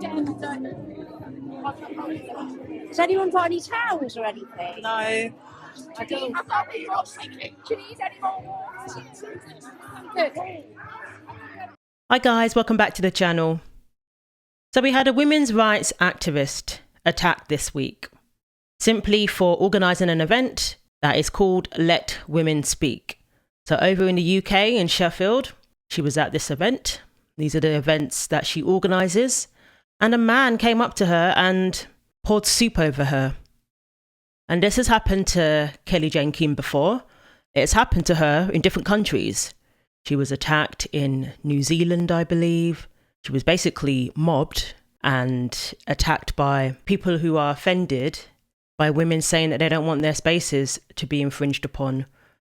Has anyone got any towels or anything? No. I don't. Do you need any more water? Good. Hi guys, welcome back to the channel. So we had a women's rights activist attacked this week, simply for organising an event that is called Let Women Speak. So over in the UK, in Sheffield, she was at this event. These are the events that she organises. And a man came up to her and poured soup over her. And this has happened to Kellie Jay-Keen before. It's happened to her in different countries. She was attacked in New Zealand, I believe. She was basically mobbed and attacked by people who are offended by women saying that they don't want their spaces to be infringed upon,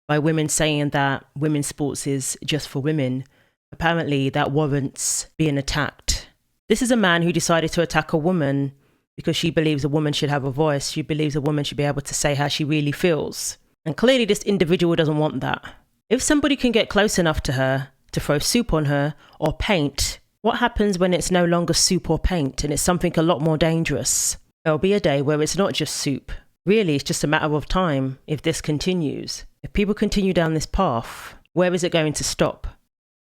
by women saying that women's sports is just for women. Apparently that warrants being attacked. This is a man who decided to attack a woman because she believes a woman should have a voice. She believes a woman should be able to say how she really feels. And clearly this individual doesn't want that. If somebody can get close enough to her to throw soup on her or paint, what happens when it's no longer soup or paint and it's something a lot more dangerous? There'll be a day where it's not just soup. Really, it's just a matter of time if this continues. If people continue down this path, where is it going to stop?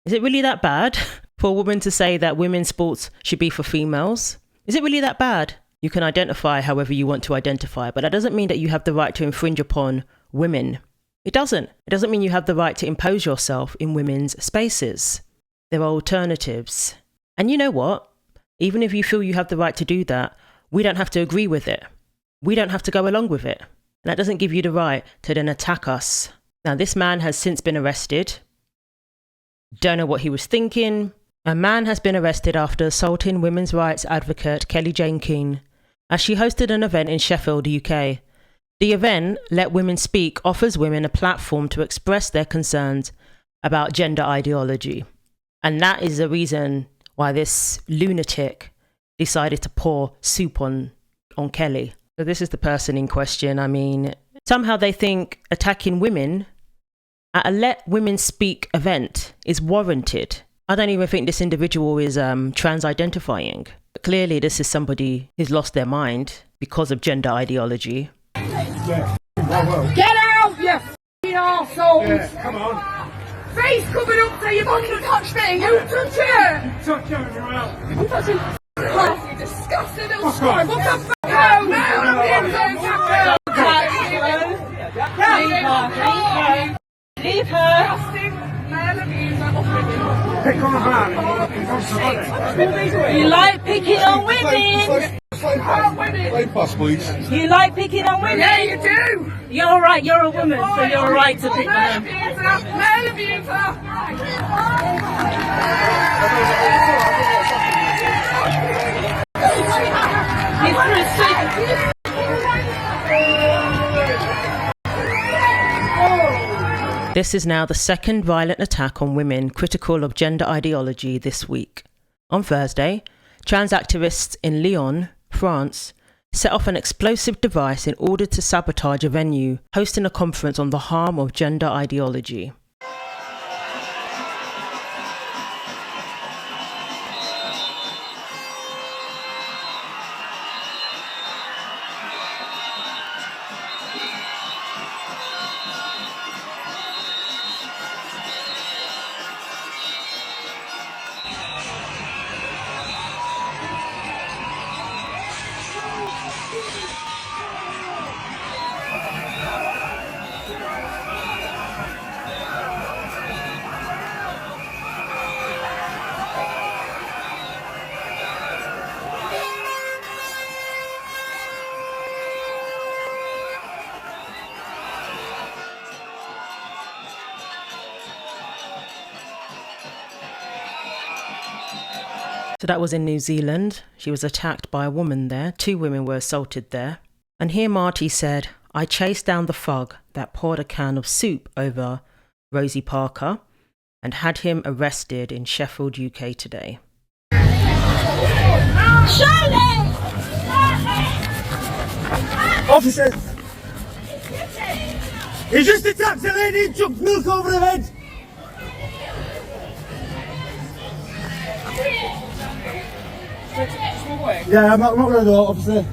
Is it really that bad for a woman to say that women's sports should be for females? Is it really that bad? You can identify however you want to identify, but that doesn't mean that you have the right to infringe upon women. It doesn't. It doesn't mean you have the right to impose yourself in women's spaces. There are alternatives. And you know what? Even if you feel you have the right to do that, we don't have to agree with it. We don't have to go along with it. And that doesn't give you the right to then attack us. Now, this man has since been arrested. Don't know what he was thinking. A man has been arrested after assaulting women's rights advocate Kellie Jay-Keen as she hosted an event in Sheffield, UK. The event, Let Women Speak, offers women a platform to express their concerns about gender ideology. And that is the reason why this lunatic decided to pour soup on Kellie. So this is the person in question. I mean, somehow they think attacking women at a Let Women Speak event is warranted. I don't even think this individual is trans-identifying. Clearly, this is somebody who's lost their mind because of gender ideology. Get out, you f***ing arseholes! Yeah, come on. Face covered up so you fucking touch me! You touch it! Touch him, you're out. You touching f***ing you disgusting little swine! What the f***? No, Leave her. Pick on a man. You like picking on women. Lane pass, please. You like picking on women. Yeah, you do! You're all right. You're a woman, so you're all right to pick on them. Male abuser! This is now the second violent attack on women critical of gender ideology this week. On Thursday, trans activists in Lyon, France, set off an explosive device in order to sabotage a venue hosting a conference on the harm of gender ideology. So that was in New Zealand. She was attacked by a woman there. 2 women were assaulted there. And here Marty said, I chased down the thug that poured a can of soup over Rosie Parker and had him arrested in Sheffield, UK today. Officers! He just attacked a lady and chucked milk over her head! Yeah, I'm not going to do it, obviously.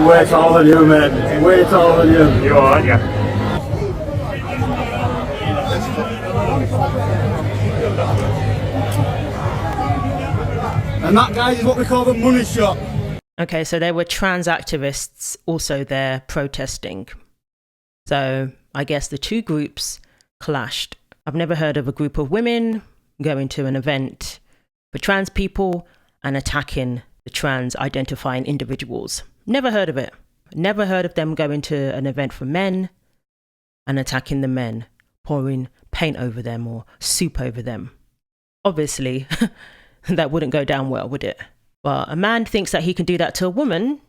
Way taller than you, man. Way taller than you. You are, yeah. And that, guys, is what we call the money shot. Okay, so there were trans activists also there protesting. So I guess the two groups clashed. I've never heard of a group of women going to an event for trans people and attacking the trans identifying individuals. Never heard of it. Never heard of them going to an event for men and attacking the men, pouring paint over them or soup over them. Obviously, that wouldn't go down well, would it? But a man thinks that he can do that to a woman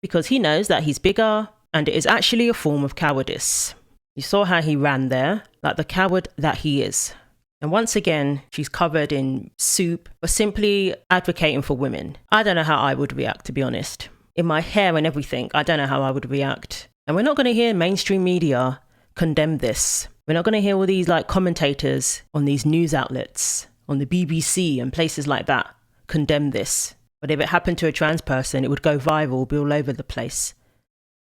because he knows that he's bigger, and it is actually a form of cowardice. You saw how he ran there, like the coward that he is. And once again, she's covered in soup for simply advocating for women. I don't know how I would react, to be honest. In my hair and everything, I don't know how I would react. And we're not going to hear mainstream media condemn this. We're not going to hear all these like commentators on these news outlets, on the BBC and places like that, condemn this. But if it happened to a trans person, it would go viral, be all over the place.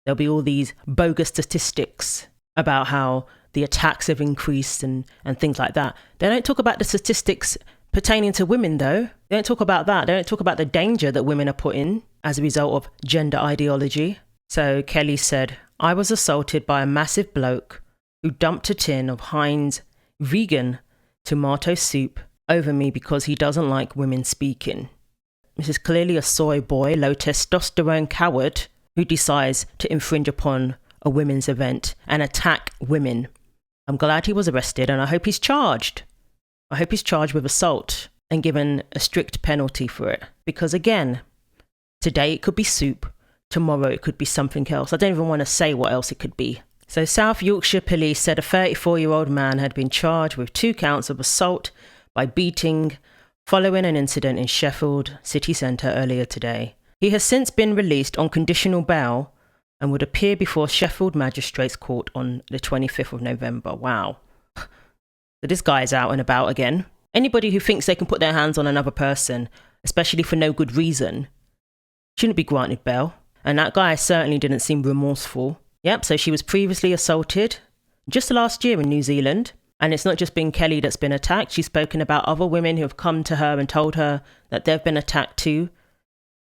There'll be all these bogus statistics about how the attacks have increased and things like that. They don't talk about the statistics pertaining to women, though. They don't talk about that. They don't talk about the danger that women are put in as a result of gender ideology. So Kellie said, I was assaulted by a massive bloke who dumped a tin of Heinz vegan tomato soup over me because he doesn't like women speaking. This is clearly a soy boy, low testosterone coward who decides to infringe upon a women's event and attack women. I'm glad he was arrested, and I hope he's charged. I hope he's charged with assault and given a strict penalty for it. Because again, today it could be soup, tomorrow it could be something else. I don't even want to say what else it could be. So South Yorkshire police said a 34-year-old man had been charged with 2 counts of assault by beating following an incident in Sheffield city centre earlier today. He has since been released on conditional bail and would appear before Sheffield Magistrates Court on the 25th of November. Wow. So this guy's out and about again. Anybody who thinks they can put their hands on another person, especially for no good reason, shouldn't be granted bail. And that guy certainly didn't seem remorseful. Yep, so she was previously assaulted just last year in New Zealand. And it's not just been Kellie that's been attacked. She's spoken about other women who have come to her and told her that they've been attacked too,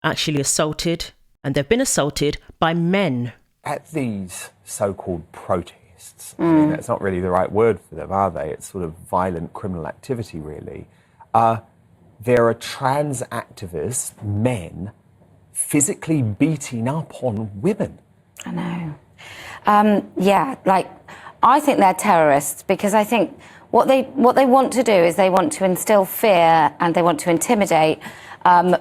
actually assaulted. And they've been assaulted by men. At these so-called protests, I mean, that's not really the right word for them, are they? It's sort of violent criminal activity, really. There are trans activists, men, physically beating up on women. I know. Yeah, like, I think they're terrorists because I think what they want to do is they want to instill fear and they want to intimidate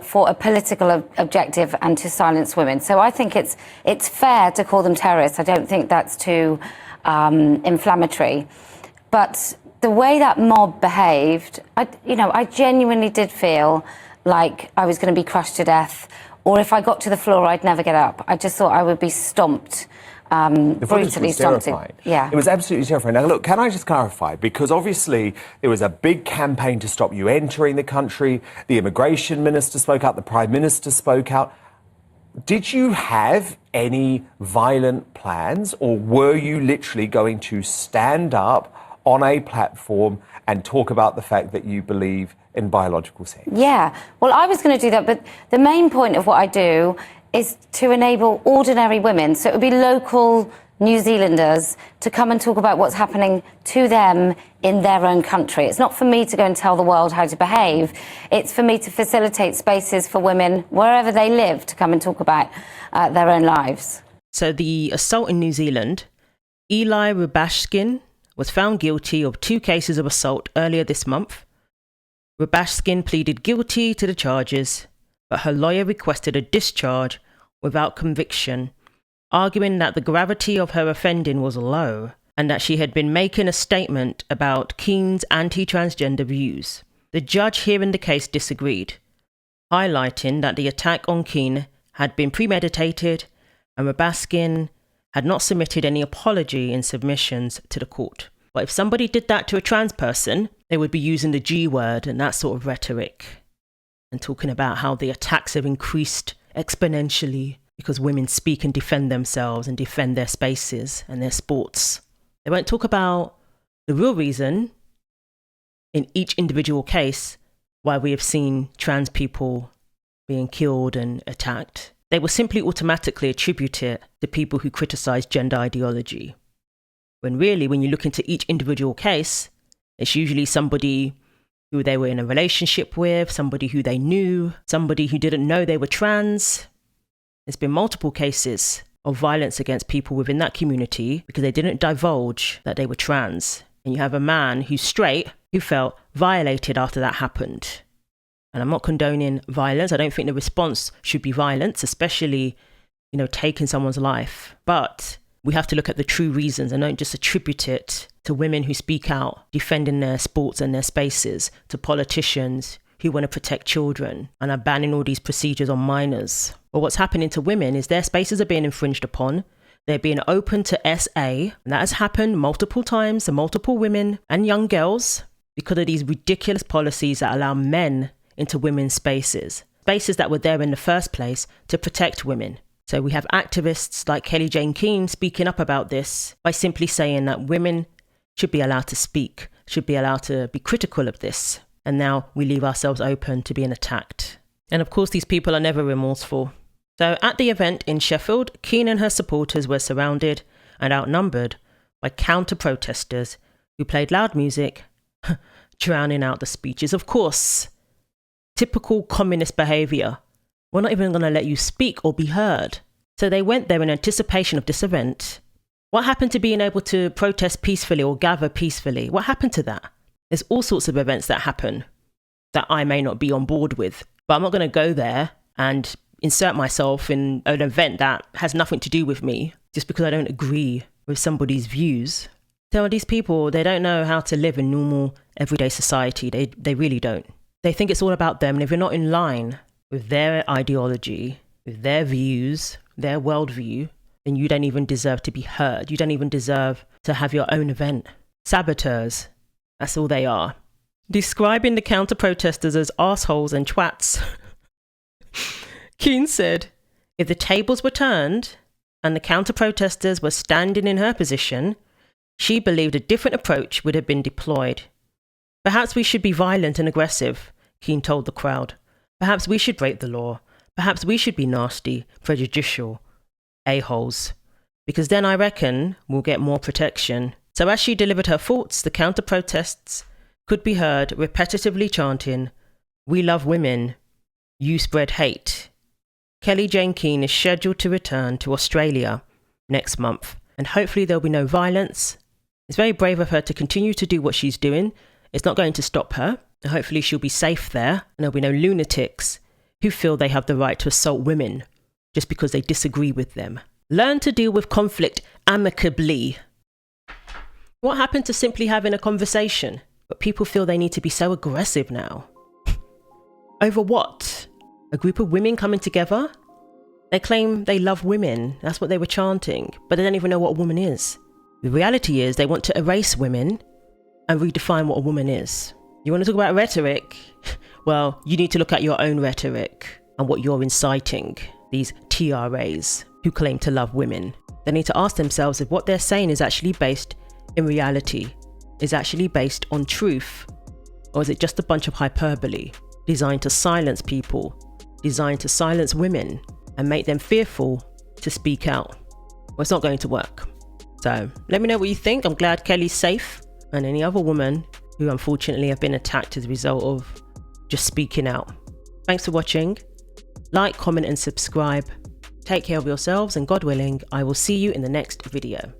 for a political objective and to silence women. So I think it's fair to call them terrorists. I don't think that's too inflammatory. But the way that mob behaved, I genuinely did feel like I was going to be crushed to death, or if I got to the floor, I'd never get up. I just thought I would be stomped. The footage was terrifying. Yeah. It was absolutely terrifying. Now, look, can I just clarify? Because obviously there was a big campaign to stop you entering the country. The immigration minister spoke out. The prime minister spoke out. Did you have any violent plans, or were you literally going to stand up on a platform and talk about the fact that you believe in biological sex? Yeah. Well, I was going to do that, but the main point of what I do is to enable ordinary women, so it would be local New Zealanders, to come and talk about what's happening to them in their own country. It's not for me to go and tell the world how to behave. It's for me to facilitate spaces for women, wherever they live, to come and talk about their own lives. So the assault in New Zealand, Eli Rubashkin was found guilty of 2 cases of assault earlier this month. Rubashkin pleaded guilty to the charges, but her lawyer requested a discharge without conviction, arguing that the gravity of her offending was low and that she had been making a statement about Keen's anti-transgender views. The judge hearing the case disagreed. highlighting that the attack on Keane had been premeditated and Rabaskin had not submitted any apology in submissions to the court. But if somebody did that to a trans person, they would be using the G word and that sort of rhetoric and talking about how the attacks have increased exponentially because women speak and defend themselves and defend their spaces and their sports. They won't talk about the real reason in each individual case why we have seen trans people being killed and attacked. They will simply automatically attribute it to people who criticize gender ideology. When really, when you look into each individual case, it's usually somebody who they were in a relationship with, somebody who they knew, somebody who didn't know they were trans. There's been multiple cases of violence against people within that community because they didn't divulge that they were trans. And you have a man who's straight who felt violated after that happened. And I'm not condoning violence. I don't think the response should be violence, especially, taking someone's life. But we have to look at the true reasons and don't just attribute it to women who speak out, defending their sports and their spaces, to politicians who want to protect children and are banning all these procedures on minors. But what's happening to women is their spaces are being infringed upon. They're being open to SA, and that has happened multiple times to multiple women and young girls because of these ridiculous policies that allow men into women's spaces that were there in the first place to protect women. So we have activists like Kellie Jay-Keen speaking up about this by simply saying that women should be allowed to speak, should be allowed to be critical of this. And now we leave ourselves open to being attacked. And of course, these people are never remorseful. So at the event in Sheffield, Keane and her supporters were surrounded and outnumbered by counter-protesters who played loud music, drowning out the speeches. Of course, typical communist behaviour. We're not even going to let you speak or be heard. So they went there in anticipation of this event. What happened to being able to protest peacefully or gather peacefully? What happened to that? There's all sorts of events that happen that I may not be on board with. But I'm not going to go there and insert myself in an event that has nothing to do with me just because I don't agree with somebody's views. So these people, they don't know how to live in normal, everyday society. They really don't. They think it's all about them. And if you're not in line with their ideology, with their views, their worldview, then you don't even deserve to be heard. You don't even deserve to have your own event. Saboteurs. That's all they are. Describing the counter-protesters as assholes and twats. Keane said, if the tables were turned and the counter-protesters were standing in her position, she believed a different approach would have been deployed. Perhaps we should be violent and aggressive, Keane told the crowd. Perhaps we should break the law. Perhaps we should be nasty, prejudicial, a-holes. Because then I reckon we'll get more protection. So as she delivered her thoughts, the counter-protests could be heard repetitively chanting, "We love women. You spread hate." Kellie Jay-Keen is scheduled to return to Australia next month, and hopefully there'll be no violence. It's very brave of her to continue to do what she's doing. It's not going to stop her, and hopefully she'll be safe there, and there'll be no lunatics who feel they have the right to assault women just because they disagree with them. Learn to deal with conflict amicably. What happened to simply having a conversation? But people feel they need to be so aggressive now. Over what? A group of women coming together? They claim they love women. That's what they were chanting. But they don't even know what a woman is. The reality is they want to erase women and redefine what a woman is. You want to talk about rhetoric? Well, you need to look at your own rhetoric and what you're inciting. These TRAs who claim to love women. They need to ask themselves if what they're saying is actually based in reality, is actually based on truth, or is it just a bunch of hyperbole designed to silence people, designed to silence women and make them fearful to speak out? Well, it's not going to work. So let me know what you think. I'm glad Kellie's safe, and any other woman who unfortunately have been attacked as a result of just speaking out. Thanks for watching. Like, comment and subscribe. Take care of yourselves, and God willing, I will see you in the next video.